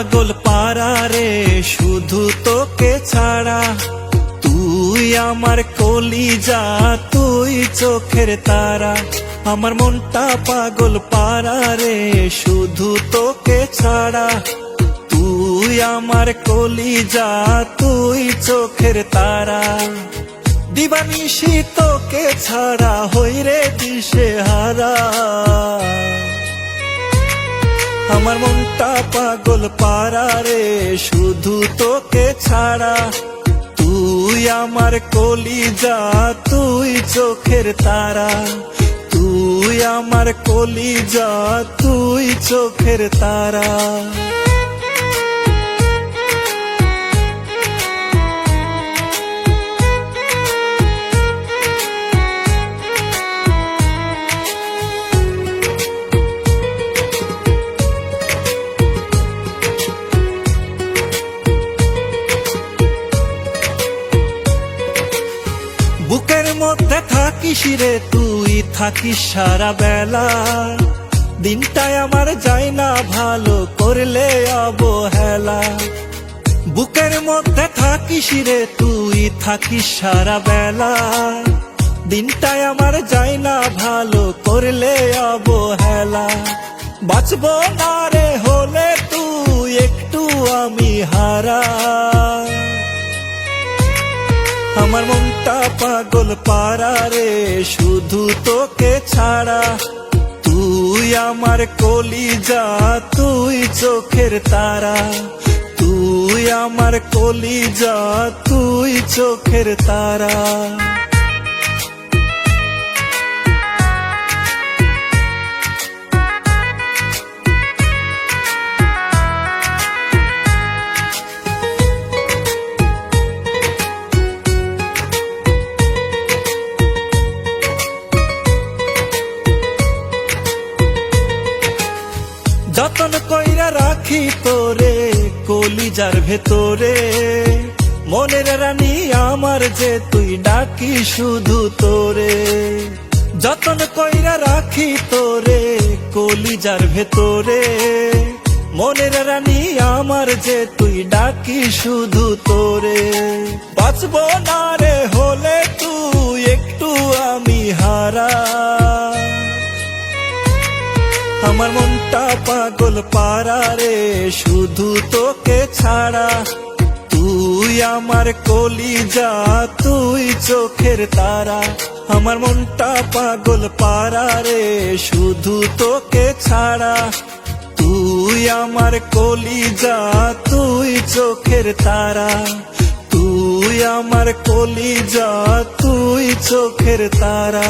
পাগল পারা রে শুধু তোকে ছাড়া। তুই আমার কলিজা, তুই চোখের তারা। আমার মনটা পাগল পারা রে শুধু তোকে ছাড়া। তুই আমার কলিজা, তুই চোখের তারা। দিবানিশি তোকে ছাড়া হই রে দিশেহারা। আমার মনটা পাগল পারা রে শুধু তোকে ছাড়া। তুই আমার কলিজা, তুই চোখের তারা। তুই আমার কলিজা, তুই চোখের তারা। বুকের মধ্যে থাকিস রে তুই, থাকিস সারা বেলা। দিনটাই আমার যায় না ভালো করলে অবহেলা। বুকের মধ্যে থাকিস রে তুই, থাকিস সারা বেলা। দিনটাই আমার যায় না ভালো করলে অবহেলা। বাঁচবো না রে হলে তুই একটু আমি হারা। আমার মনটা পাগল পারা রে শুধু তোকে ছাড়া। তুই আমার কলিজা, তুই চোখের তারা। তুই আমার কলিজা, তুই চোখের তারা। যতন কইরা রাখি তোরে কলিজার ভেতরে। মনের রানী আমার যে তুই ডাকি শুধু তোরে। যতন কইরা রাখি তোরে কলিজার ভেতরে। মনের রানী আমার যে তুই ডাকি শুধু তোরে। বাঁচবো না রে হলে তুই একটু আমি হারা। আমার মনটা পাগল পারা রে শুধু তোকে ছাড়া। তুই আমার কলিজা, তুই চোখের তারা। আমার মনটা পাগল পারা রে শুধু তোকে ছাড়া। তুই আমার কলিজা, তুই চোখের তারা। তুই আমার কলিজা, তুই চোখের তারা।